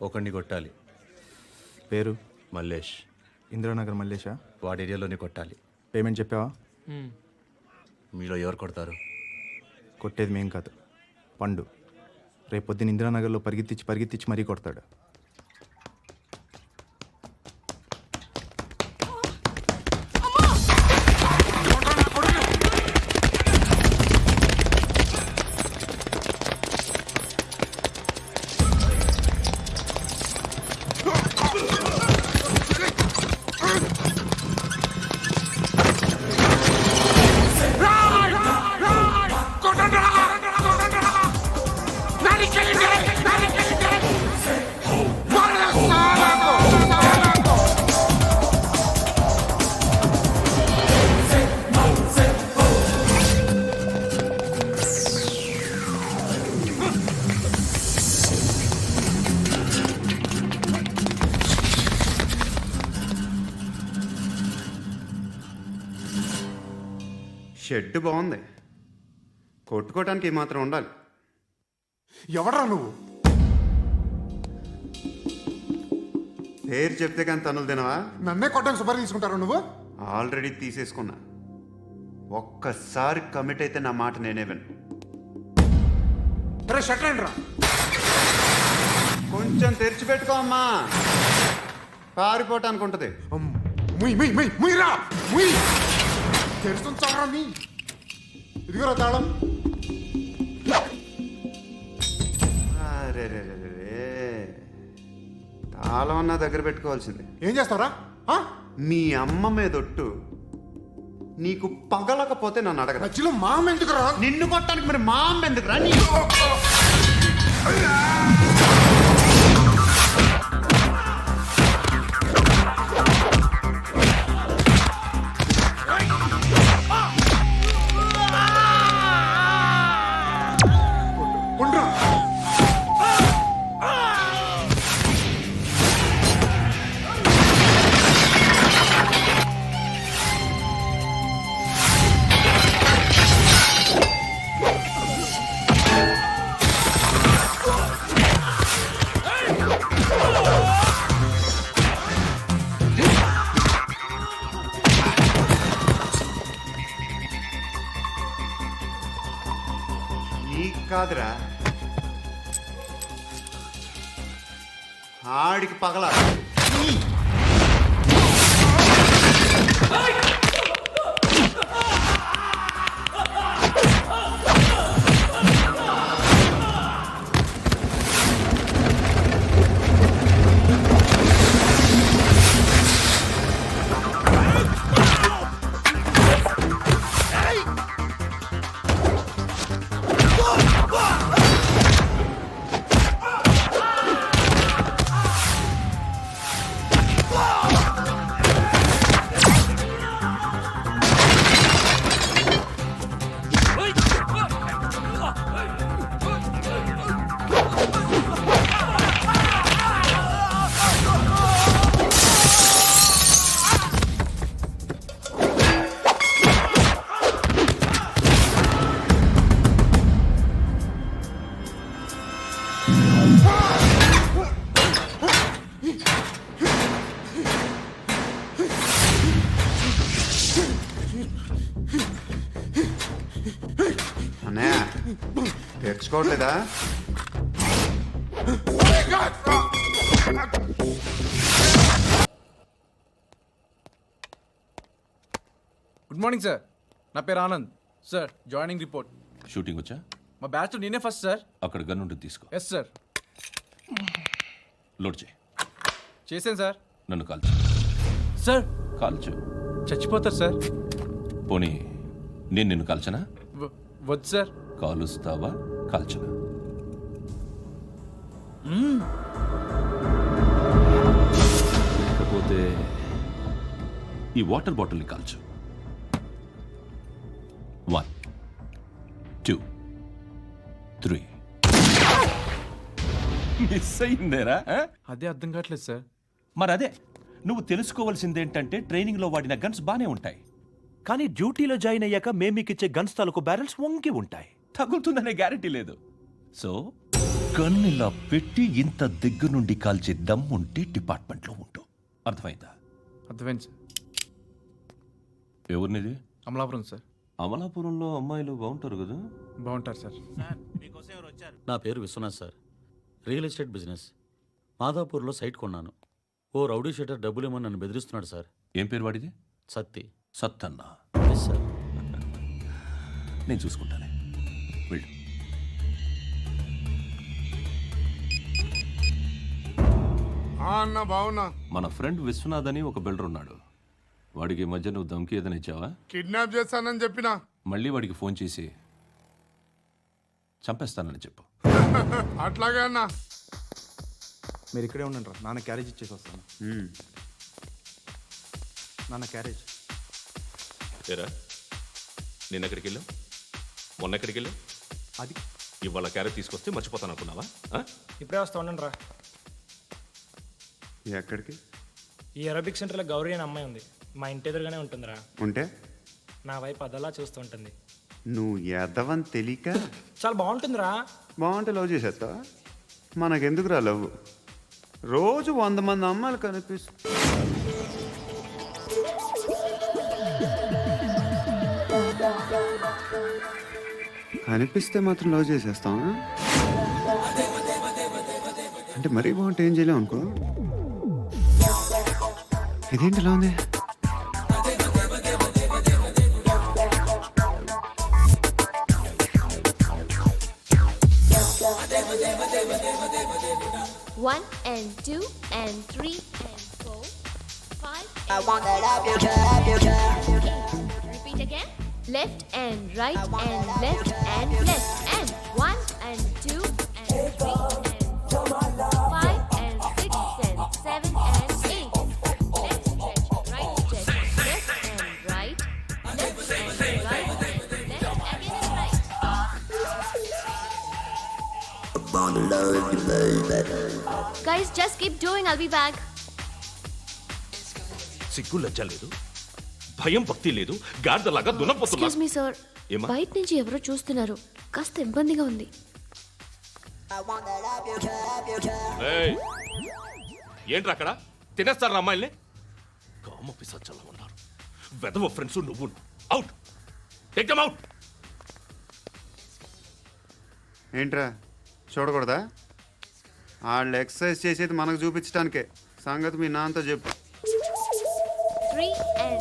ఒకడిని కొట్టాలి. పేరు మల్లేష్. ఇందిరానగర్ మల్లేషా? వాడి ఏరియాలోనే కొట్టాలి. పేమెంట్ చెప్పావా? మీలో ఎవరు కొడతారు? కొట్టేది మేం కాదు, పండు. రేపు పొద్దున్న ఇందిరానగర్లో పరిగెత్తించి మరీ కొడతాడు. షెడ్ బాగుంది, కొట్టుకోవటానికి ఏమాత్రం ఉండాలి. ఎవడ్రా నువ్వు? పేరు చెప్తే కానీ తనులు తినవా? నన్నే కొట్టడానికి సుపారీ తీసుకుంటారు నువ్వు? ఆల్రెడీ తీసేసుకున్నా. ఒక్కసారి కమిట్ అయితే నా మాట నేనే విను. రే షట్ రా. కొంచెం తెరిచిపెట్టుకో అమ్మా, పారిపోవటానికి ఉంటుంది. ముయ్యరా ముయ్. తెరుస్తుంచారా నీ? ఇదిగోరా తాళం. అరే తాళం అన్నా దగ్గర పెట్టుకోవాల్సింది. ఏం చేస్తావరా? మీ అమ్మ మీదొట్టు నీకు పగలకపోతే నన్ను అడగరా. మధ్యలో మా అమ్మ ఎందుకురా? నిన్ను కొట్టడానికి మరి మా అమ్మ ఎందుకురా? ఉండ్రా. నీకు కాదురా, ఆడికి పగల. అన్నయ్య తెచ్చుకోవట్లేదా? గుడ్ మార్నింగ్ సార్, నా పేరు Anand sir. Joining report. Shooting వచ్చా? మా బ్యాచ్ నేనే ఫస్ట్ సార్. అక్కడ గన్ ఉంటుంది, తీసుకో. Yes sir. లోడ్ చేయి. చేశాను సార్. నన్ను కాల్చు. సార్ కాల్చు. చచ్చిపోతారు సార్. పోనీ నేను నిన్ను కాల్చనా? వద్దు సార్. కాలుస్తావా కాల్చనా? లేకపోతే ఈ వాటర్ బాటిల్ని కాల్చు. 1 2 3. మిస్ అయిందేరా? అదే అర్థం కావట్లేదు సార్. మరి అదే నువ్వు తెలుసుకోవాల్సిందేంటంటే ట్రైనింగ్లో వాడిన గన్స్ బానే ఉంటాయి, కానీ డ్యూటీలో జాయిన్ అయ్యాక మేము మీకు ఇచ్చే గన్స్ తాలూకు బ్యారెల్స్ వంగి ఉంటాయి. తగులుతుందనే గ్యారెంటీ లేదు. సో గన్నిలా పెట్టి ఇంత దగ్గర నుండి కాల్చే దమ్ముంటే డిపార్ట్మెంట్లో ఉంటూ అర్థమైందా? అర్థమైంది సార్. ఎవరినిది? అమలాపురం సార్. అమలాపురంలో అమ్మాయిలు బాగుంటారు కదా? బాగుంటారు సార్. నా పేరు Viswanath sir. Real estate business. మాదాపూర్లో సైట్ కొన్నాను. ఓ రౌడీ షీటర్ డబ్బులు ఏమని నన్ను బెదిరిస్తున్నాడు సార్. ఏం పేరు వాడిది? సత్తి. సత్తన్న. Yes sir. నేను చూసుకుంటానే, వెళ్ళు. అన్న బావున్నా. మన ఫ్రెండ్ విశ్వనాథ్ అని ఒక బిల్డర్ ఉన్నాడు. వాడికి ఈ మధ్య నువ్వు దమ్కి ఏదైనా ఇచ్చావా? కిడ్నాప్ చేస్తానని చెప్పినా. మళ్ళీ వాడికి ఫోన్ చేసి చంపేస్తానని చెప్పు. అట్లాగే అన్న. మీరు ఇక్కడే ఉండండి రా, నాన్న క్యారేజ్ ఇచ్చేసి వస్తాను. నాన్న క్యారేజ్. ఏరా నిన్న ఎక్కడికి వెళ్ళావు? మొన్న ఎక్కడికి వెళ్ళావు? అది ఇవాళ క్యారెట్ తీసుకొస్తే మర్చిపోతాను అనుకున్నావా? ఆ? ఇప్పుడే వస్తా ఉండండి రా. ఎక్కడికి ఈ అరబిక్ సెంటర్లో గౌరీ అనే అమ్మాయి ఉంది. మా ఇంటి ఎదురుగానే ఉంటుందిరా. ఉంటే నా వైపు అదలా చూస్తూ ఉంటుంది. నువ్వు ఎదవని తెలియక చాలా బాగుంటుందిరా. బాగుంటే లవ్ చేసేస్తా. మనకెందుకురా లవ్? రోజు 100 మంది అమ్మాయిలు కనిపిస్తే మాత్రం లవ్ చేసేస్తాం. అంటే మరీ బాగుంటే ఏం చేయలేం అనుకో. ఇదేంటి ఎలా ఉంది? One and two and three and four, five. I want that up your trap. Repeat again. Left and right and left and left and one and two and three and four, five and six and seven and eight. Left stretch, right stretch, left and right, left and right, left again and right. Guys, just keep doing. I'll be back. సిగ్గు లజ్జ లేదు, భయం భక్తి లేదు, గాడిదలాగా దున్నపోతున్నా. Excuse me, sir. ఏమ్మా? బయట నుంచి ఎవరో చూస్తున్నారు. కాస్త ఇబ్బందిగా ఉంది. I want that up your trap. ఏయ్, ఏంట్రా అక్కడ తినేస్తారు అమ్మాయిల్ని? కామ పిశాచాలా ఉన్నారు. వెదవ ఫ్రెండ్స్ నువ్వు. Out, take them out. ఏంట్రా చూడకూడదా? వాళ్ళు ఎక్సర్సైజ్ చేసేది మనకు చూపించడానికే. సంగతి మీ నాన్నతో చెప్పు. 3 and